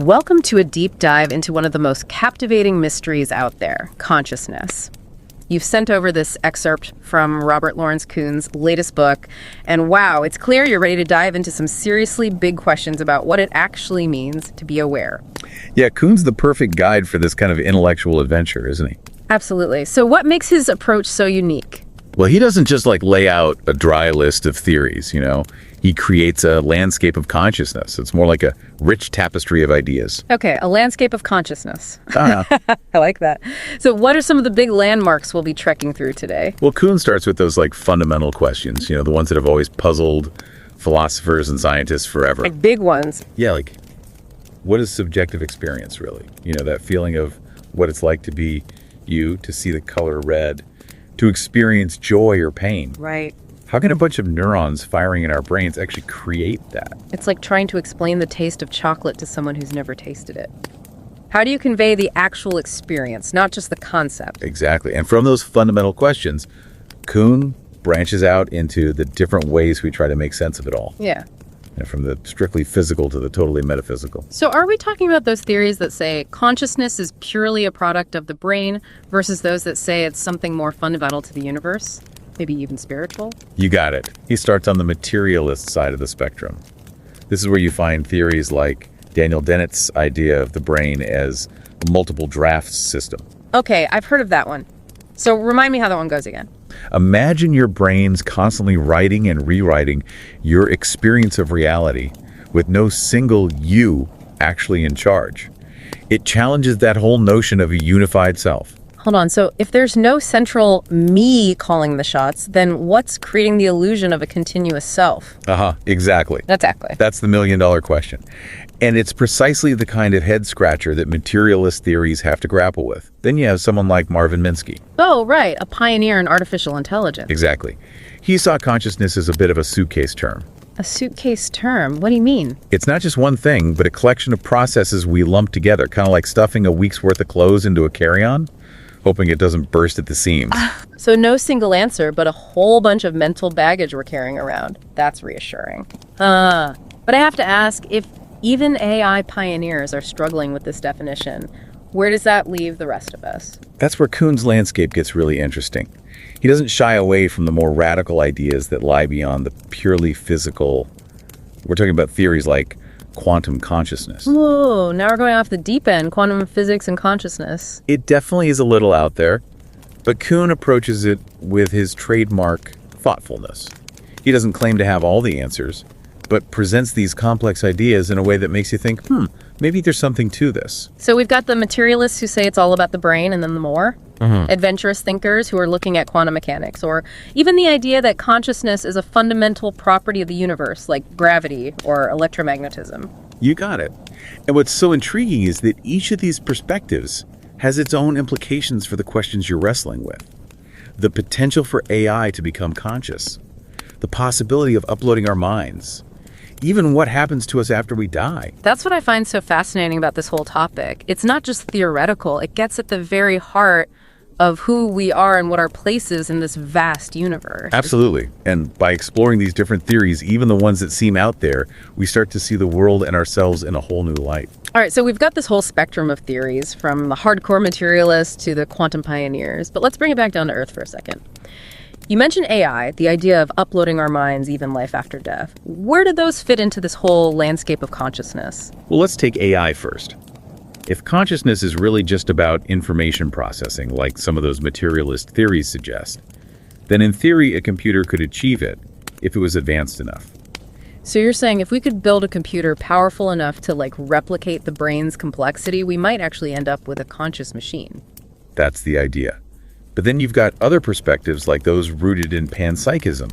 Welcome to a deep dive into one of the most captivating mysteries out there, consciousness. You've sent over this excerpt from Robert Lawrence Kuhn's latest book, and wow, it's clear you're ready to dive into some seriously big questions about what it actually means to be aware. Yeah, Kuhn's the perfect guide for this kind of intellectual adventure, isn't he? Absolutely. So what makes his approach so unique? Well, he doesn't just lay out a dry list of theories, He creates a landscape of consciousness. It's more like a rich tapestry of ideas. Okay, a landscape of consciousness. Ah. I like that. So what are some of the big landmarks we'll be trekking through today? Well, Kuhn starts with those fundamental questions, the ones that have always puzzled philosophers and scientists forever. Like big ones. Yeah, what is subjective experience really? That feeling of what it's like to be you, to see the color red, to experience joy or pain. Right. How can a bunch of neurons firing in our brains actually create that? It's like trying to explain the taste of chocolate to someone who's never tasted it. How do you convey the actual experience, not just the concept? Exactly. And from those fundamental questions, Kuhn branches out into the different ways we try to make sense of it all. Yeah. From the strictly physical to the totally metaphysical. So are we talking about those theories that say consciousness is purely a product of the brain versus those that say it's something more fundamental to the universe? Maybe even spiritual? You got it. He starts on the materialist side of the spectrum. This is where you find theories like Daniel Dennett's idea of the brain as a multiple drafts system. Okay, I've heard of that one. So remind me how that one goes again. Imagine your brain's constantly writing and rewriting your experience of reality with no single you actually in charge. It challenges that whole notion of a unified self. Hold on, so if there's no central me calling the shots, then what's creating the illusion of a continuous self? Exactly. Exactly. That's the $1 million question. And it's precisely the kind of head scratcher that materialist theories have to grapple with. Then you have someone like Marvin Minsky. Oh, right, a pioneer in artificial intelligence. Exactly. He saw consciousness as a bit of a suitcase term. A suitcase term? What do you mean? It's not just one thing, but a collection of processes we lump together, kind of like stuffing a week's worth of clothes into a carry-on, hoping it doesn't burst at the seams. So no single answer, but a whole bunch of mental baggage we're carrying around. That's reassuring. But I have to ask, if even AI pioneers are struggling with this definition, where does that leave the rest of us? That's where Kuhn's landscape gets really interesting. He doesn't shy away from the more radical ideas that lie beyond the purely physical. We're talking about theories like quantum consciousness. Whoa, now we're going off the deep end, quantum physics and consciousness. It definitely is a little out there, but Kuhn approaches it with his trademark thoughtfulness. He doesn't claim to have all the answers, but presents these complex ideas in a way that makes you think, maybe there's something to this. So we've got the materialists who say it's all about the brain and then the more. Adventurous thinkers who are looking at quantum mechanics, or even the idea that consciousness is a fundamental property of the universe, like gravity or electromagnetism. You got it. And what's so intriguing is that each of these perspectives has its own implications for the questions you're wrestling with. The potential for AI to become conscious, the possibility of uploading our minds, even what happens to us after we die. That's what I find so fascinating about this whole topic. It's not just theoretical. It gets at the very heart of who we are and what our place is in this vast universe. Absolutely. And by exploring these different theories, even the ones that seem out there, we start to see the world and ourselves in a whole new light. All right, so we've got this whole spectrum of theories, from the hardcore materialists to the quantum pioneers. But let's bring it back down to earth for a second. You mentioned AI, the idea of uploading our minds, even life after death. Where do those fit into this whole landscape of consciousness? Well, let's take AI first. If consciousness is really just about information processing, like some of those materialist theories suggest, then in theory a computer could achieve it if it was advanced enough. So you're saying if we could build a computer powerful enough to replicate the brain's complexity, we might actually end up with a conscious machine. That's the idea. But then you've got other perspectives like those rooted in panpsychism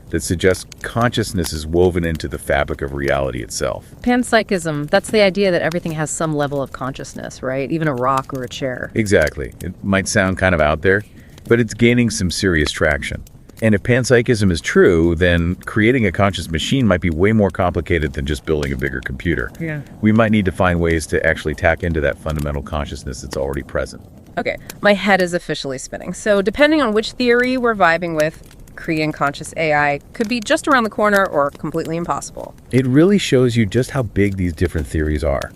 that suggest consciousness is woven into the fabric of reality itself. Panpsychism, that's the idea that everything has some level of consciousness, right? Even a rock or a chair. Exactly. It might sound kind of out there, but it's gaining some serious traction. And if panpsychism is true, then creating a conscious machine might be way more complicated than just building a bigger computer. Yeah. We might need to find ways to actually tap into that fundamental consciousness that's already present. Okay, my head is officially spinning. So depending on which theory we're vibing with, creating conscious AI could be just around the corner or completely impossible. It really shows you just how big these different theories are.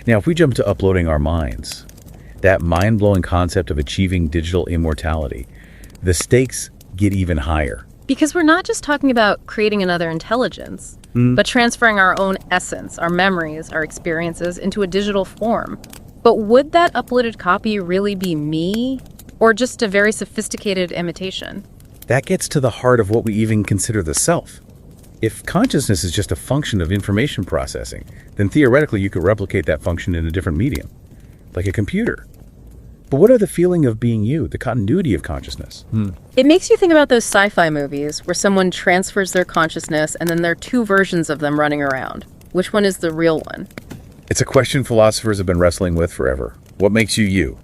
Now, if we jump to uploading our minds, that mind-blowing concept of achieving digital immortality, the stakes get even higher. Because we're not just talking about creating another intelligence, but transferring our own essence, our memories, our experiences into a digital form. But would that uploaded copy really be me, or just a very sophisticated imitation? That gets to the heart of what we even consider the self. If consciousness is just a function of information processing, then theoretically you could replicate that function in a different medium, like a computer. But what are the feeling of being you, the continuity of consciousness? It makes you think about those sci-fi movies where someone transfers their consciousness and then there are two versions of them running around. Which one is the real one? It's a question philosophers have been wrestling with forever. What makes you you?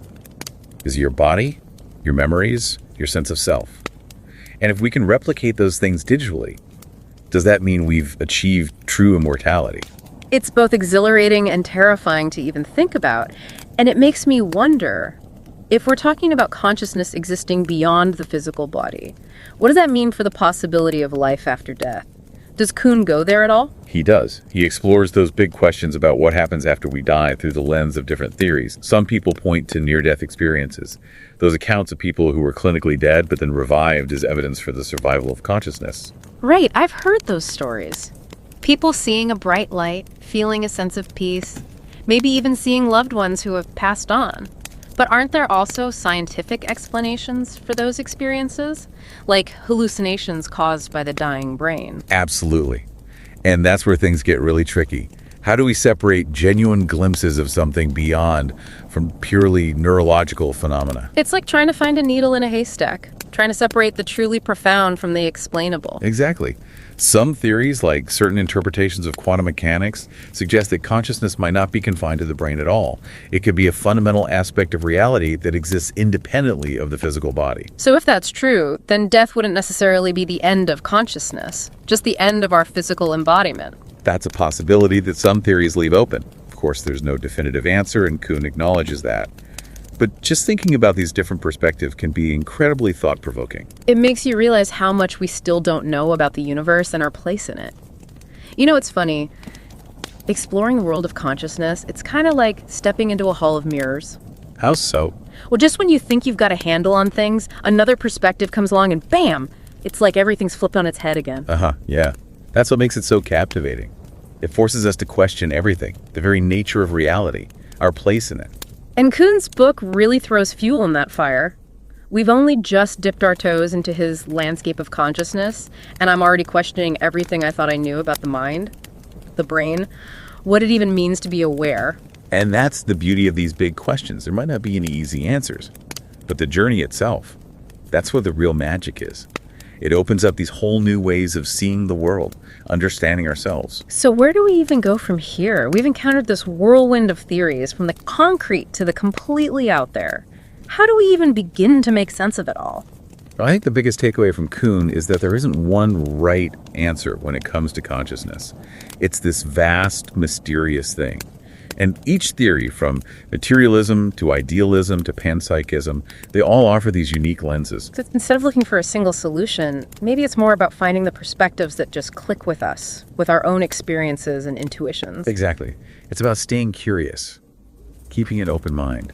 Is it your body, your memories, your sense of self? And if we can replicate those things digitally, does that mean we've achieved true immortality? It's both exhilarating and terrifying to even think about, and it makes me wonder, if we're talking about consciousness existing beyond the physical body, what does that mean for the possibility of life after death? Does Kuhn go there at all? He does. He explores those big questions about what happens after we die through the lens of different theories. Some people point to near-death experiences, those accounts of people who were clinically dead but then revived as evidence for the survival of consciousness. Right, I've heard those stories. People seeing a bright light, feeling a sense of peace, maybe even seeing loved ones who have passed on. But aren't there also scientific explanations for those experiences? Like hallucinations caused by the dying brain? Absolutely. And that's where things get really tricky. How do we separate genuine glimpses of something beyond from purely neurological phenomena? It's like trying to find a needle in a haystack, trying to separate the truly profound from the explainable. Exactly. Some theories, like certain interpretations of quantum mechanics, suggest that consciousness might not be confined to the brain at all. It could be a fundamental aspect of reality that exists independently of the physical body. So if that's true, then death wouldn't necessarily be the end of consciousness, just the end of our physical embodiment. That's a possibility that some theories leave open. Of course, there's no definitive answer, and Kuhn acknowledges that. But just thinking about these different perspectives can be incredibly thought-provoking. It makes you realize how much we still don't know about the universe and our place in it. You know, it's funny. Exploring the world of consciousness, it's kind of like stepping into a hall of mirrors. How so? Well, just when you think you've got a handle on things, another perspective comes along and bam! It's like everything's flipped on its head again. Yeah. That's what makes it so captivating. It forces us to question everything, the very nature of reality, our place in it. And Kuhn's book really throws fuel on that fire. We've only just dipped our toes into his landscape of consciousness, and I'm already questioning everything I thought I knew about the mind, the brain, what it even means to be aware. And that's the beauty of these big questions. There might not be any easy answers, but the journey itself, that's where the real magic is. It opens up these whole new ways of seeing the world, understanding ourselves. So where do we even go from here? We've encountered this whirlwind of theories, from the concrete to the completely out there. How do we even begin to make sense of it all? I think the biggest takeaway from Kuhn is that there isn't one right answer when it comes to consciousness. It's this vast, mysterious thing. And each theory, from materialism to idealism to panpsychism, they all offer these unique lenses. So instead of looking for a single solution, maybe it's more about finding the perspectives that just click with us, with our own experiences and intuitions. Exactly. It's about staying curious, keeping an open mind,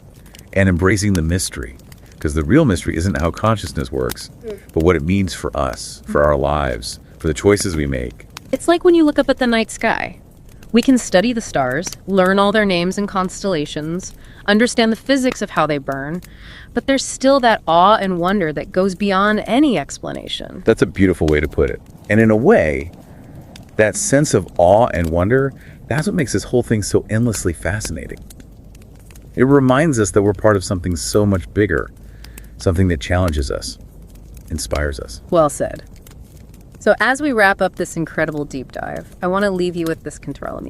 and embracing the mystery. Because the real mystery isn't how consciousness works, but what it means for us, for our lives, for the choices we make. It's like when you look up at the night sky. We can study the stars, learn all their names and constellations, understand the physics of how they burn, but there's still that awe and wonder that goes beyond any explanation. That's a beautiful way to put it. And in a way, that sense of awe and wonder, that's what makes this whole thing so endlessly fascinating. It reminds us that we're part of something so much bigger, something that challenges us, inspires us. Well said. So as we wrap up this incredible deep dive, I want to leave you with this control.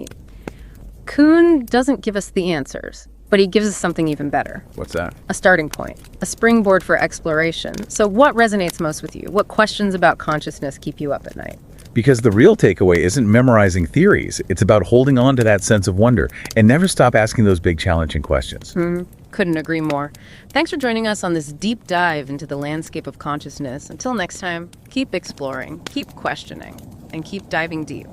Kuhn doesn't give us the answers, but he gives us something even better. What's that? A starting point, a springboard for exploration. So what resonates most with you? What questions about consciousness keep you up at night? Because the real takeaway isn't memorizing theories. It's about holding on to that sense of wonder and never stop asking those big challenging questions. Couldn't agree more. Thanks for joining us on this deep dive into the landscape of consciousness. Until next time, keep exploring, keep questioning, and keep diving deep.